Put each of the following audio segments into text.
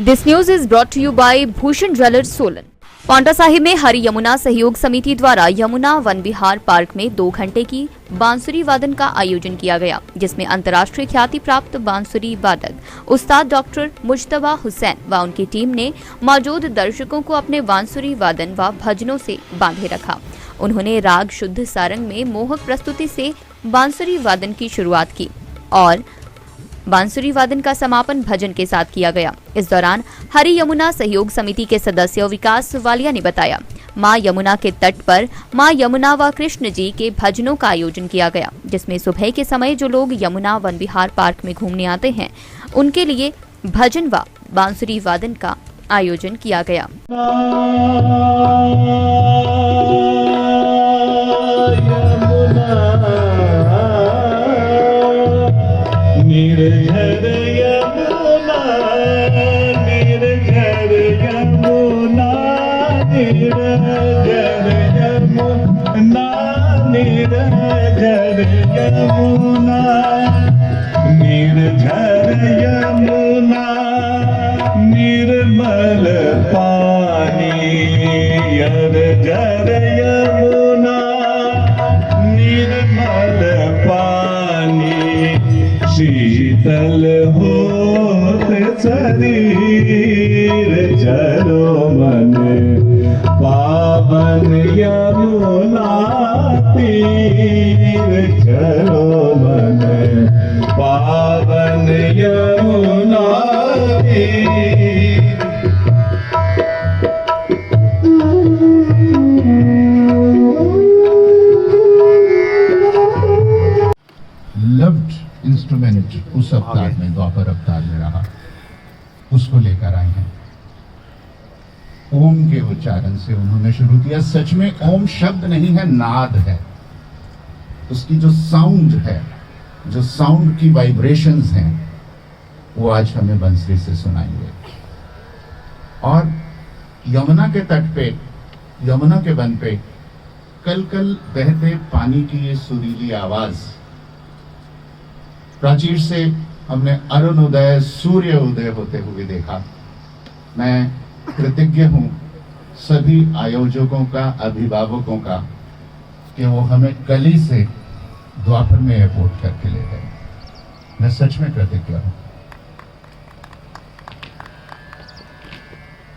This news is brought to you by Bhushan jewellers Solan. Paonta Sahib में हरि यमुना सहयोग समिति द्वारा यमुना वन विहार पार्क में 2 घंटे की बांसुरी वादन का आयोजन किया गया, जिसमें अंतर्राष्ट्रीय ख्याति प्राप्त बांसुरी वादक उस्ताद डॉक्टर मुज्तबा हुसैन व उनकी टीम ने मौजूद दर्शकों को अपने बांसुरी वादन व भजनों से बांधे रखा। उन्होंने राग शुद्ध सारंग में मोहक प्रस्तुति से बांसुरी वादन की शुरुआत की और बांसुरी वादन का समापन भजन के साथ किया गया। इस दौरान हरि यमुना सहयोग समिति के सदस्य विकास वालिया ने बताया, मां यमुना के तट पर मां यमुना व कृष्ण जी के भजनों का आयोजन किया गया, जिसमें सुबह के समय जो लोग यमुना वन विहार पार्क में घूमने आते हैं उनके लिए भजन व बांसुरी वादन का आयोजन किया गया। निर्झर यमुना निर्झर यमुना निर्झर यमुना निर्झर यमुना निर्झर यमुना निर्मल पानी निर्झर यमुना निर्मल पानी शीतल होत शरीर चलो मन पावन यमुना तीर चलो मन पावन यमुना तीर। लव्ड इंस्ट्रूमेंट उस अवतार में, द्वापर अवतार में रहा, उसको लेकर आए हैं। ओम के उच्चारण से उन्होंने शुरू किया। सच में ओम शब्द नहीं है, नाद है। उसकी जो साउंड है, जो साउंड की वाइब्रेशंस हैं, वो आज हमें बंसरी से सुनाएंगे। और यमुना के तट पे, यमुना के वन पे कल कल बहते पानी की ये सुरीली आवाज, प्राचीर से हमने अरुणोदय सूर्य उदय होते हुए देखा। मैं कृतज्ञ हूं सभी आयोजकों का, अभिभावकों का, कि वो हमें कली से द्वापर में एयरपोर्ट करके ले गए। मैं सच में कृतज्ञ हूं।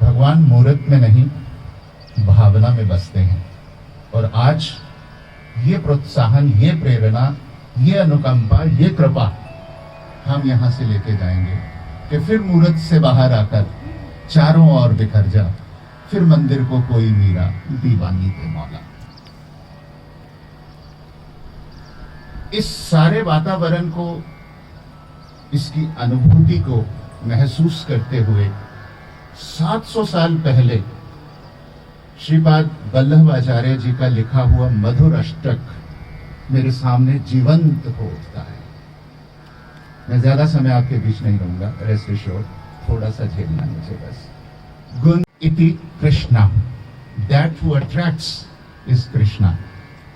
भगवान मूर्त में नहीं, भावना में बसते हैं। और आज ये प्रोत्साहन, ये प्रेरणा, ये अनुकंपा, ये कृपा हम यहां से लेके जाएंगे कि फिर मूर्त से बाहर आकर चारों ओर बिखर जा, फिर मंदिर को कोई मीरा दीवानी दे मौला। इस सारे वातावरण को, इसकी अनुभूति को महसूस करते हुए 700 साल पहले श्रीपाद वल्लभ आचार्य जी का लिखा हुआ मधुर अष्टक मेरे सामने जीवंत हो उठता है। मैं ज्यादा समय आपके बीच नहीं रहूंगा, रेस्ट एश्योर्ड, थोड़ा सा झेलना मुझे बस। गुण इति Krishna, that who attracts is Krishna.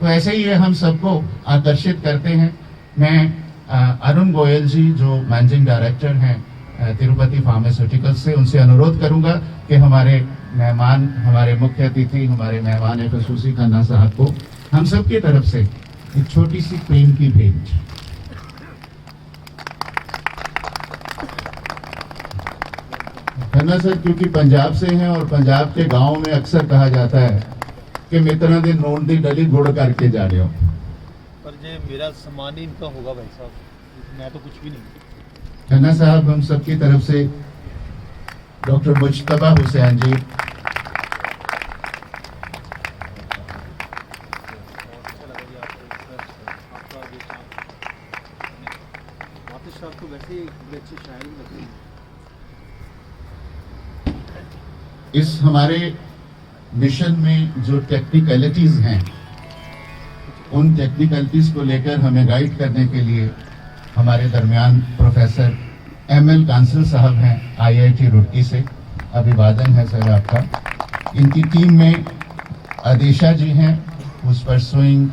तो ऐसे ही ये हम सबको आकर्षित करते हैं। मैं अरुण गोयल जी, जो मैनेजिंग डायरेक्टर हैं तिरुपति फार्मास्यूटिकल्स से, उनसे अनुरोध करूंगा कि हमारे मेहमान, हमारे मुख्य अतिथि, हमारे मेहमान खसूसी खन्ना साहब को हम सब की तरफ से एक छोटी सी प्रेम की भेंट। खन्ना सर क्योंकि पंजाब से हैं और पंजाब के गांव में अक्सर कहा जाता है कि मित्रों दे नोन दी डली गुड़ करके जा रहे हो, पर जे मेरा सम्मान ही इनका होगा भाई साहब, मैं तो कुछ भी नहीं। खन्ना साहब हम सबकी तरफ से डॉक्टर मुज्तबा हुसैन जी, तो वैसे ही अच्छी शायरी लगती है। इस हमारे मिशन में जो टेक्निकलिटीज हैं, उन टेक्निकलिटीज को लेकर हमें गाइड करने के लिए हमारे दरमियान प्रोफेसर एमएल कांसल साहब हैं आईआईटी रुड़की से। अभिवादन है सर आपका। इनकी टीम में आदिशा जी हैं, उस परसुइंग,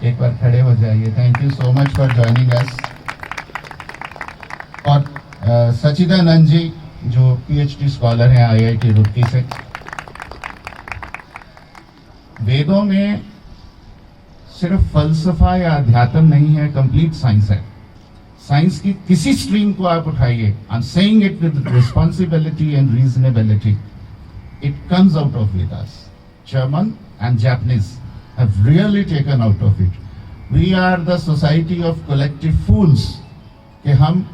एक बार खड़े हो जाइए। Thank you so much for joining us. और सचिदानंद जी जो पीएचडी स्कॉलर हैं आईआईटी रुड़की से। वेदों में सिर्फ फलसफा या अध्यात्म नहीं है, कंप्लीट साइंस है। साइंस की किसी स्ट्रीम को आप उठाइए, I am saying it with responsibility and reasonability, it comes out of Vedas. German and Japanese have really taken out of it. We are the society of collective fools कि हम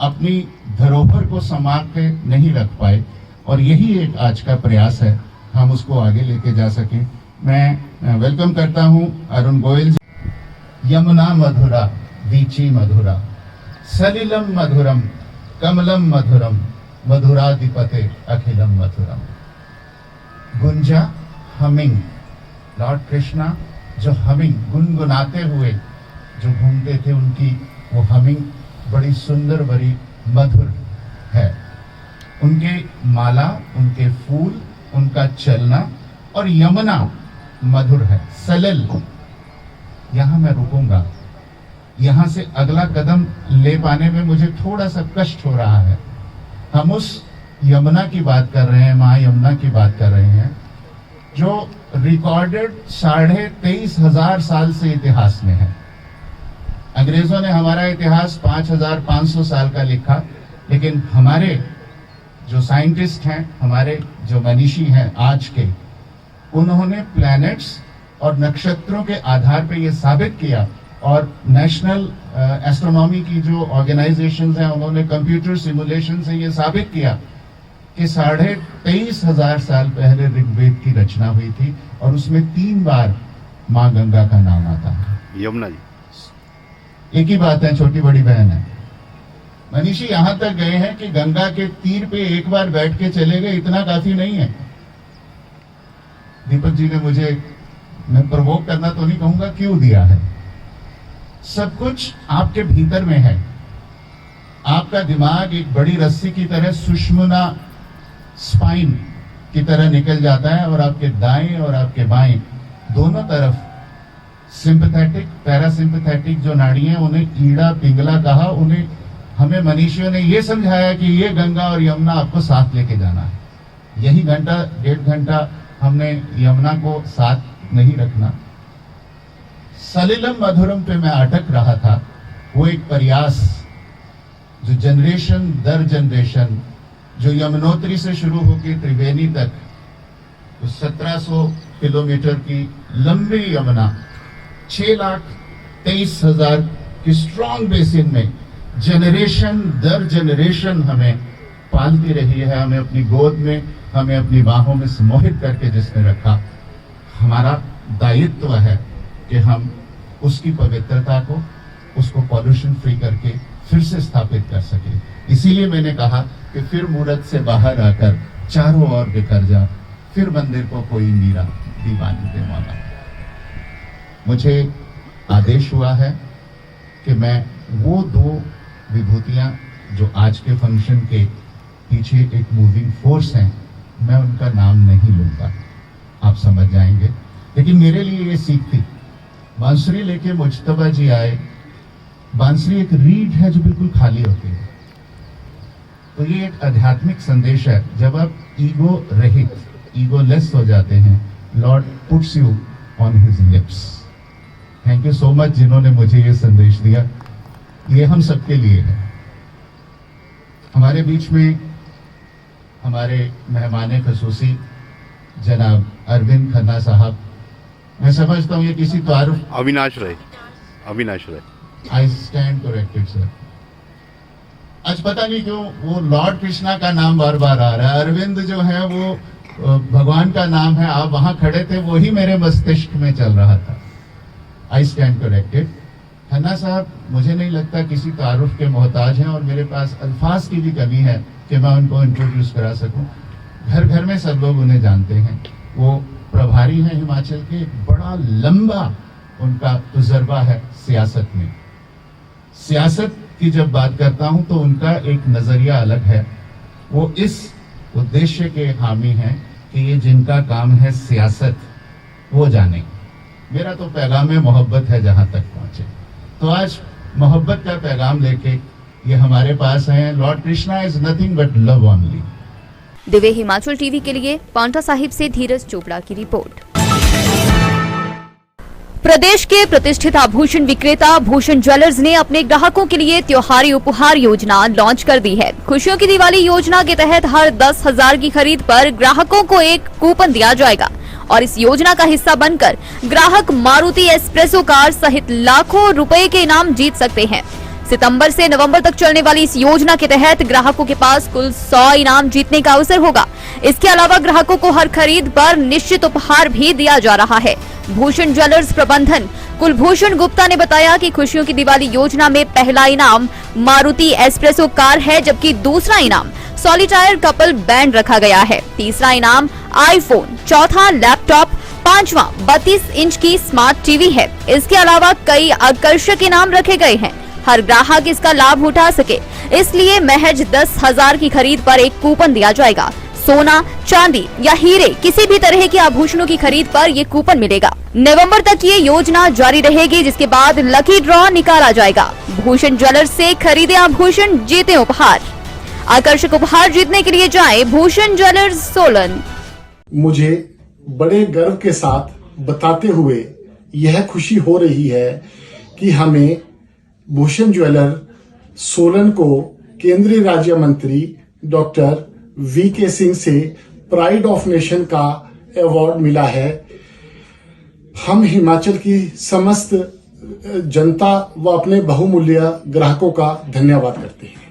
अपनी धरोहर को संभाल के नहीं रख पाए, और यही एक आज का प्रयास है, हम उसको आगे लेके जा सकें। मैं वेलकम करता हूं अरुण गोयल जी। यमुना मधुरा वीची मधुरा, सलिलम मधुरम कमलम मधुरम, मधुराधिपते अखिलम मधुरम। गुंजा हमिंग, लॉर्ड कृष्णा जो हमिंग गुनगुनाते हुए जो घूमते थे, उनकी वो हमिंग बड़ी सुंदर, बड़ी मधुर है। उनके माला, उनके फूल, उनका चलना, और यमुना मधुर है। सलिल, यहां मैं रुकूंगा, यहां से अगला कदम ले पाने में मुझे थोड़ा सा कष्ट हो रहा है। हम उस यमुना की बात कर रहे हैं, मां यमुना की बात कर रहे हैं, जो रिकॉर्डेड 23,500 साल से इतिहास में है। अंग्रेजों ने हमारा इतिहास 5,500 साल का लिखा, लेकिन हमारे जो साइंटिस्ट हैं, हमारे जो मनीषी हैं आज के, उन्होंने प्लैनेट्स और नक्षत्रों के आधार पर यह साबित किया, और नेशनल एस्ट्रोनॉमी की जो ऑर्गेनाइजेशंस हैं, उन्होंने कंप्यूटर सिमुलेशन से यह साबित किया कि 23,500 साल पहले ऋग्वेद की रचना हुई थी, और उसमें 3 बार मां गंगा का नाम आता है। यमुना जी, एक ही बात है, छोटी बड़ी बहन है। मनीषी यहां तक गए हैं कि गंगा के तीर पे एक बार बैठ के चले गए, इतना काफी नहीं है। दीपक जी ने मुझे, मैं प्रवोक करना तो नहीं कहूंगा, क्यों दिया है। सब कुछ आपके भीतर में है। आपका दिमाग एक बड़ी रस्सी की तरह सुषुम्ना स्पाइन की तरह निकल जाता है, और आपके दाएं और आपके बाएं दोनों तरफ सिंपैथेटिक, पैरासिम्पैथेटिक जो नाड़ियां, उन्हें ईड़ा पिंगला कहा। उन्हें हमें मनीषियों ने यह समझाया कि ये गंगा और यमुना आपको साथ लेके जाना है। यही घंटा 1.5 घंटा हमने यमुना को साथ नहीं रखना। सलिलम मधुरम पे मैं अटक रहा था। वो एक प्रयास जो जनरेशन दर जनरेशन, जो यमुनोत्री से शुरू होकर त्रिवेणी तक, तो 1700 किलोमीटर की लंबी यमुना 6,23,000 की स्ट्रॉन्ग बेसिन में जनरेशन दर जनरेशन हमें पालती रही है, हमें अपनी गोद में, हमें अपनी बाहों में सम्मोहित करके जिसने रखा। हमारा दायित्व है कि हम उसकी पवित्रता को, उसको पॉल्यूशन फ्री करके फिर से स्थापित कर सके। इसीलिए मैंने कहा कि फिर मूरत से बाहर आकर चारों ओर बिखर जा, फिर मंदिर को कोई मीरा दीवानी दे मौला। मुझे आदेश हुआ है कि मैं वो 2 विभूतियां जो आज के फंक्शन के पीछे एक मूविंग फोर्स हैं, मैं उनका नाम नहीं लूंगा, आप समझ जाएंगे। लेकिन मेरे लिए ये सीख थी। बांसुरी लेके मुज्तबा जी आए। बांसुरी एक रीड है जो बिल्कुल खाली होती है, तो ये एक आध्यात्मिक संदेश है। जब आप ईगो रहित, ईगोलेस हो जाते हैं, Lord puts you on his lips. Thank you so much जिन्होंने मुझे ये संदेश दिया। ये हम सबके लिए है। हमारे बीच में हमारे मेहमान खसूसी जनाब अरविंद खन्ना साहब, मैं समझता हूँ ये किसी तारुफ, Avinash Rai. I stand corrected sir. आज पता नहीं क्यों वो लॉर्ड कृष्णा का नाम बार बार आ रहा है। अरविंद जो है वो भगवान का नाम है। आप वहां खड़े थे, वही मेरे मस्तिष्क में चल रहा था। आई स्टैंड करेक्टेड। खन्ना साहब मुझे नहीं लगता किसी तारुफ के मोहताज हैं, और मेरे पास अल्फाज की भी कमी है कि मैं उनको इंट्रोड्यूस करा सकूं। घर घर में सब लोग उन्हें जानते हैं। वो प्रभारी हैं हिमाचल के। बड़ा लंबा उनका तजुर्बा है सियासत में। सियासत की जब बात करता हूं तो उनका एक नजरिया अलग है। वो इस उद्देश्य के हामी हैं कि ये जिनका काम है सियासत, वो जाने। मेरा तो पैगाम मोहब्बत है जहां तक पहुंचे। तो आज मोहब्बत का पैगाम लेके ये हमारे पास हैं। Lord Krishna is nothing but love only. Divya Himachal TV के लिए पांवटा साहिब से धीरज चोपड़ा की रिपोर्ट। प्रदेश के प्रतिष्ठित आभूषण विक्रेता भूषण ज्वेलर्स ने अपने ग्राहकों के लिए त्योहारी उपहार योजना लॉन्च कर दी है। खुशियों की दिवाली योजना के तहत हर 10,000 की खरीद पर ग्राहकों को एक कूपन दिया जाएगा और इस योजना का हिस्सा बनकर ग्राहक मारुति एस्प्रेसो कार सहित लाखों रुपए के इनाम जीत सकते हैं। सितंबर से नवंबर तक चलने वाली इस योजना के तहत ग्राहकों के पास कुल 100 इनाम जीतने का अवसर होगा। इसके अलावा ग्राहकों को हर खरीद पर निश्चित उपहार भी दिया जा रहा है। भूषण ज्वेलर्स प्रबंधन कुलभूषण गुप्ता ने बताया कि खुशियों की दिवाली योजना में पहला इनाम मारुति एस्प्रेसो कार है, जबकि दूसरा इनाम सॉलिटायर कपल बैंड रखा गया है। तीसरा इनाम आईफोन, चौथा लैपटॉप, पांचवा 32 इंच की स्मार्ट टीवी है। इसके अलावा कई आकर्षक इनाम रखे गए हैं। हर ग्राहक इसका लाभ उठा सके, इसलिए महज 10,000 की खरीद पर एक कूपन दिया जाएगा। सोना, चांदी या हीरे किसी भी तरह के आभूषणों की खरीद पर ये कूपन मिलेगा। नवंबर तक ये योजना जारी रहेगी, जिसके बाद लकी ड्रॉ निकाला जाएगा। भूषण ज्वेलर्स से खरीदे आभूषण, जीते उपहार। आकर्षक उपहार जीतने के लिए जाएं भूषण ज्वेलर्स सोलन। मुझे बड़े गर्व के साथ बताते हुए यह खुशी हो रही है कि हमें भूषण ज्वेलर सोलन को केंद्रीय राज्य मंत्री डॉक्टर VK सिंह से प्राइड ऑफ नेशन का अवार्ड मिला है। हम हिमाचल की समस्त जनता व अपने बहुमूल्य ग्राहकों का धन्यवाद करते हैं।